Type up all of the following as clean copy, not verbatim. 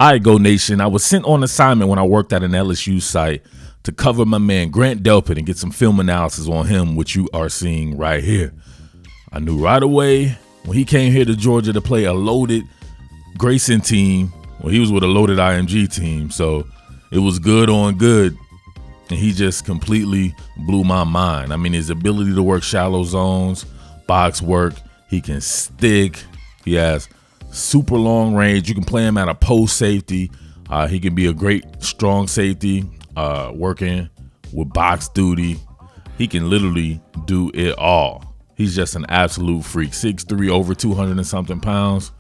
All right, Go Nation. I was sent on assignment when I worked at an LSU site to cover my man Grant Delpit and get some film analysis on him, which you are seeing right here. I knew right away when he came here to Georgia to play a loaded Grayson team. Well, he was with a loaded IMG team, so it was good on good. And he just completely blew my mind. I mean, his ability to work shallow zones, box work, he can stick. He has super long range. You can play him at a post safety. He can be a great strong safety, working with box duty. He can literally do it all. He's just an absolute freak. 6'3", over 200 and something pounds.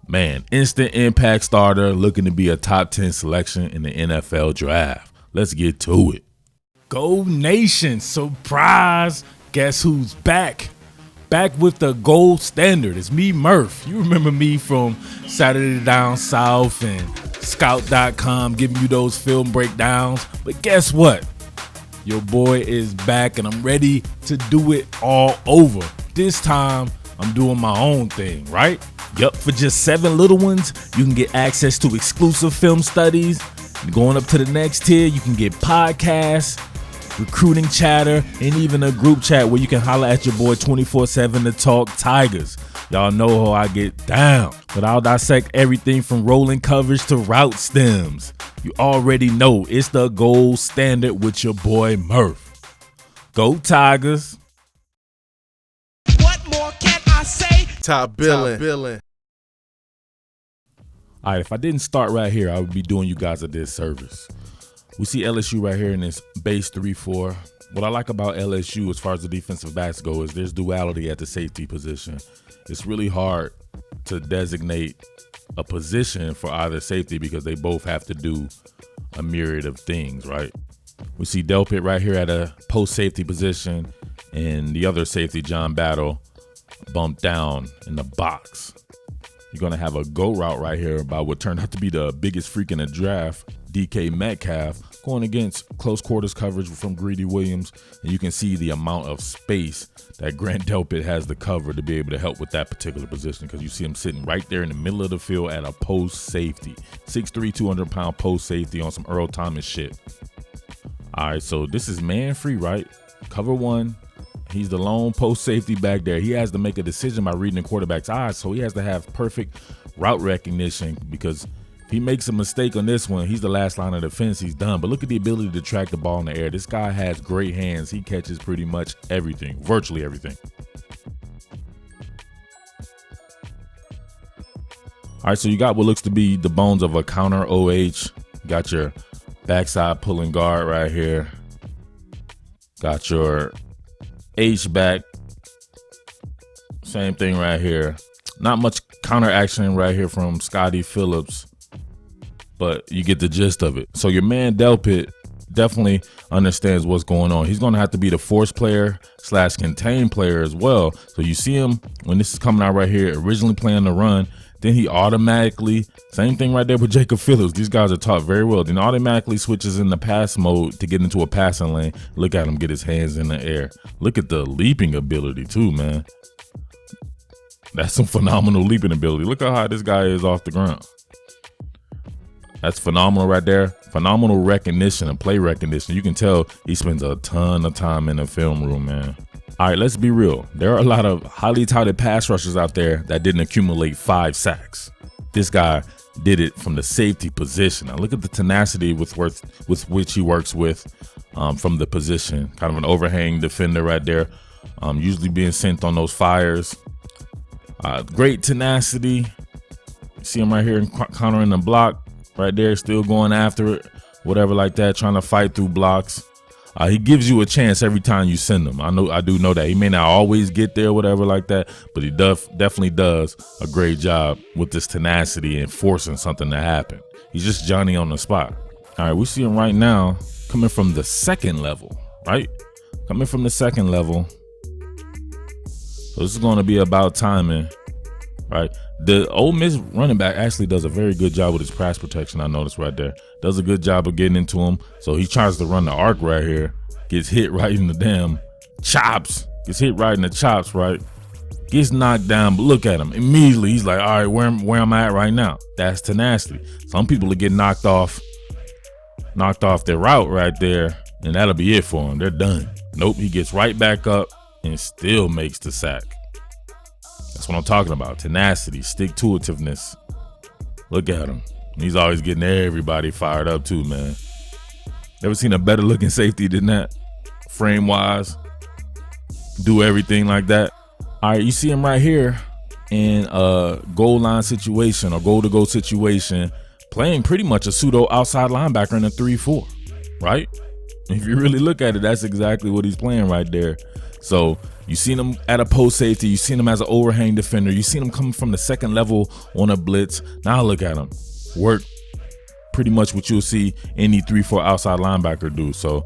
Man, instant impact starter, looking to be a top 10 selection in the NFL draft. Let's get to it. Go Nation, surprise. Guess who's back? Back with the gold standard. It's me, Murf. You remember me from Saturday Down South and Scout.com giving you those film breakdowns. But guess what? Your boy is back and I'm ready to do it all over. This time, I'm doing my own thing, right? Yup, for just 7 little ones, you can get access to exclusive film studies. Going up to the next tier, you can get podcasts, recruiting chatter, and even a group chat where you can holler at your boy 24/7 to talk Tigers. Y'all know how I get down, but I'll dissect everything from rolling coverage to route stems. You already know it's the gold standard with your boy Murf. Go Tigers. What more can I say? Top Billin. All right, if I didn't start right here, I would be doing you guys a disservice. We see LSU right here in this base 3-4. What I like about LSU as far as the defensive backs go is there's duality at the safety position. It's really hard to designate a position for either safety because they both have to do a myriad of things, right? We see Delpit right here at a post safety position and the other safety, John Battle, bumped down in the box. You're going to have a go route right here by what turned out to be the biggest freak in the draft, DK Metcalf, going against close quarters coverage from Greedy Williams. And you can see the amount of space that Grant Delpit has to cover to be able to help with that particular position because you see him sitting right there in the middle of the field at a post safety. 6'3", 200-pound post safety on some Earl Thomas shit. All right, so this is man free, right? Cover one. He's the lone post safety back there. He has to make a decision by reading the quarterback's eyes, so he has to have perfect route recognition because if he makes a mistake on this one, he's the last line of defense. He's done. But look at the ability to track the ball in the air. This guy has great hands. He catches pretty much everything, virtually everything. All right, so you got what looks to be the bones of a counter OH. You got your backside pulling guard right here. Got your H-back, same thing right here. Not much counter action right here from Scotty Phillips, but you get the gist of it. So your man Delpit definitely understands what's going on. He's going to have to be the force player / contain player as well. So you see him when this is coming out right here, originally playing the run. Then he automatically, same thing right there with Jacob Phillips. These guys are taught very well. Then automatically switches into pass mode to get into a passing lane. Look at him get his hands in the air. Look at the leaping ability too, man. That's some phenomenal leaping ability. Look how high this guy is off the ground. That's phenomenal right there. Phenomenal recognition and play recognition. You can tell he spends a ton of time in the film room, man. All right, let's be real. There are a lot of highly touted pass rushers out there that didn't accumulate 5 sacks. This guy did it from the safety position. Now look at the tenacity with which he works with from the position. Kind of an overhang defender right there. Usually being sent on those fires. Great tenacity. You see him right here countering the block right there, still going after it, whatever like that, trying to fight through blocks. He gives you a chance every time you send him. I do know that. He may not always get there, whatever like that, but he definitely does a great job with this tenacity and forcing something to happen. He's just Johnny on the spot. All right, we see him right now coming from the second level, right? Coming from the second level. So this is going to be about timing, right? The Ole Miss running back actually does a very good job with his pass protection. I noticed right there. Does a good job of getting into him. So he tries to run the arc right here. Gets hit right in the damn chops. Gets hit right in the chops, right? gets knocked down, but look at him. Immediately, he's like, all right, where am I at right now? That's tenacity. Some people will get knocked off their route right there, and that'll be it for them. They're done. Nope, he gets right back up and still makes the sack. That's what I'm talking about. Tenacity, stick-to-itiveness. Look at him. He's always getting everybody fired up too, man. Never seen a better looking safety than that. Frame-wise, do everything like that. All right, you see him right here in a goal line situation or goal-to-goal situation, playing pretty much a pseudo outside linebacker in a 3-4, right? If you really look at it, that's exactly what he's playing right there. So you seen him at a post safety, you seen him as an overhang defender, you seen him coming from the second level on a blitz. Now look at him work pretty much what you'll see any 3-4 outside linebacker do. So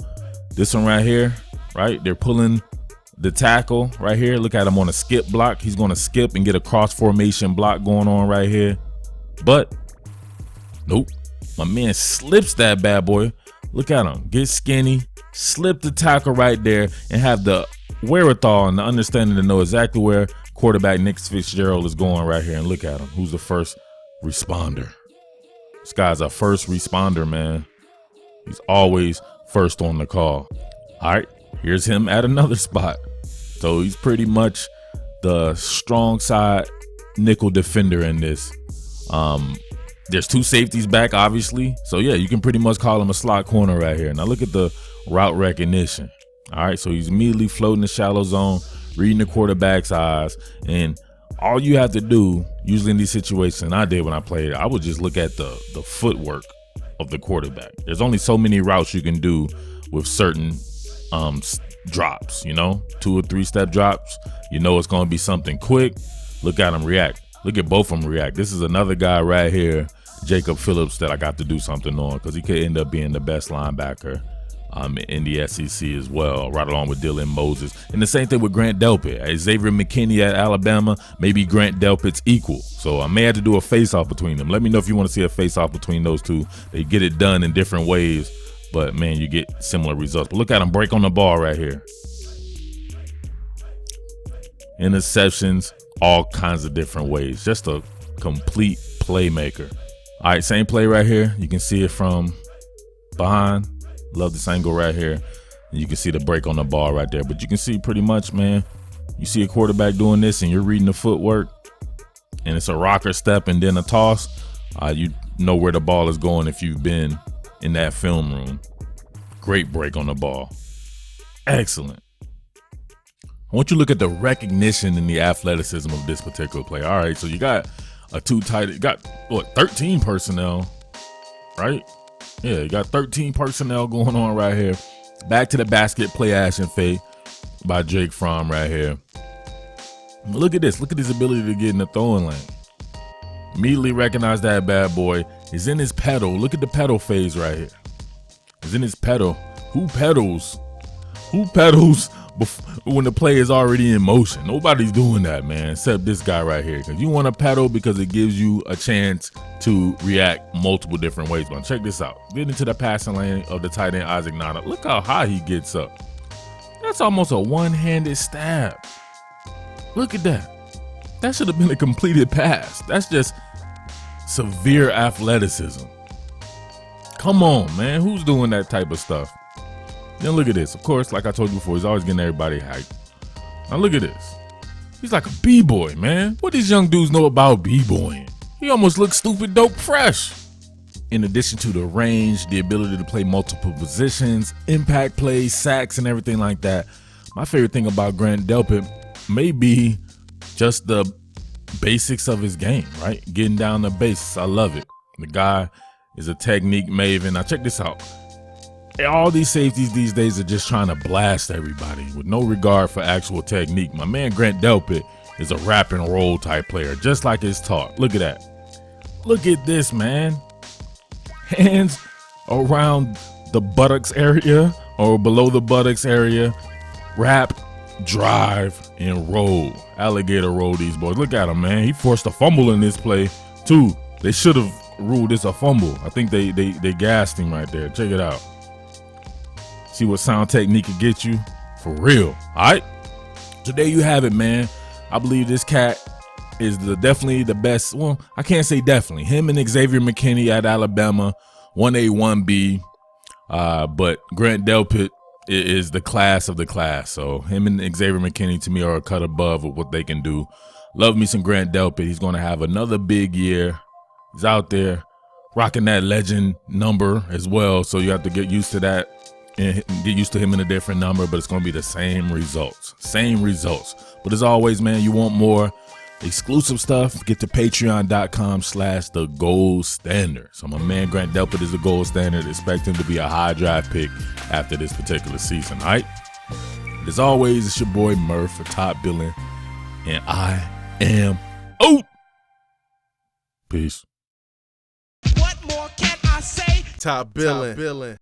this one right here, right? They're pulling the tackle right here. Look at him on a skip block. He's going to skip and get a cross formation block going on right here. But nope, my man slips that bad boy. Look at him, get skinny, slip the tackle right there, and have the wherewithal and the understanding to know exactly where quarterback Nick Fitzgerald is going right here. And look at him, who's the first responder. This guy's a first responder, man. He's always first on the call. All right, here's him at another spot. So he's pretty much the strong side nickel defender in this. There's two safeties back, obviously. So, yeah, you can pretty much call him a slot corner right here. Now, look at the route recognition. All right, so he's immediately floating the shallow zone, reading the quarterback's eyes. And all you have to do, usually in these situations, and I did when I played, I would just look at the footwork of the quarterback. There's only so many routes you can do with certain drops, 2 or 3 step drops. You know it's going to be something quick. Look at him react. Look at both of them react. This is another guy right here, Jacob Phillips, that I got to do something on because he could end up being the best linebacker in the SEC as well, right along with Dylan Moses. And the same thing with Grant Delpit. Xavier McKinney at Alabama, maybe Grant Delpit's equal. So I may have to do a face-off between them. Let me know if you want to see a face-off between those two. They get it done in different ways, but, man, you get similar results. But look at him break on the ball right here. Interceptions, all kinds of different ways. Just a complete playmaker. All right, same play right here. You can see it from behind. Love this angle right here. And you can see the break on the ball right there. But you can see pretty much, man, you see a quarterback doing this and you're reading the footwork and it's a rocker step and then a toss. You know where the ball is going if you've been in that film room. Great break on the ball. Excellent. I want you to look at the recognition and the athleticism of this particular play. All right, so you got a two tight, you got 13 personnel, right? Yeah, you got 13 personnel going on right here. Back to the basket, play action fake by Jake Fromm right here. Look at this. Look at his ability to get in the throwing lane. Immediately recognize that bad boy. He's in his pedal. Look at the pedal phase right here. He's in his pedal. Who pedals? Who pedals when the play is already in motion? Nobody's doing that, man, except this guy right here. Because you want to pedal because it gives you a chance to react multiple different ways. But check this out. Get into the passing lane of the tight end, Isaac Nana. Look how high he gets up. That's almost a one-handed stab. Look at that. That should have been a completed pass. That's just severe athleticism. Come on, man. Who's doing that type of stuff? Then look at this. Of course, like I told you before, he's always getting everybody hyped. Now look at this. He's like a b-boy, man. What these young dudes know about b-boying? He almost looks stupid dope fresh. In addition to the range, the ability to play multiple positions, impact plays, sacks, and everything like that, my favorite thing about Grant Delpit may be just the basics of his game, right? Getting down the basics. I love it. The guy is a technique maven. Now check this out. All these safeties these days are just trying to blast everybody with no regard for actual technique. My man Grant Delpit is a rap and roll type player, just like his talk. Look at that. Look at this, man. Hands around the buttocks area or below the buttocks area. Wrap, drive, and roll. Alligator roll these boys. Look at him, man. He forced a fumble in this play, too. They should have ruled this a fumble. I think they gassed him right there. Check it out. See what sound technique can get you? For real. All right? So there you have it, man. I believe this cat is definitely the best. Well, I can't say definitely. Him and Xavier McKinney at Alabama, 1A, 1B. But Grant Delpit is the class of the class. So him and Xavier McKinney to me are a cut above of what they can do. Love me some Grant Delpit. He's going to have another big year. He's out there rocking that legend number as well. So you have to get used to that and get used to him in a different number, but it's going to be the same results. Same results. But as always, man, you want more exclusive stuff, get to patreon.com/the gold standard. So my man Grant Delpit is the gold standard. Expect him to be a high drive pick after this particular season. All right. As always, it's your boy Murf for Top Billin, and I am out. Peace. What more can I say? Top Billin.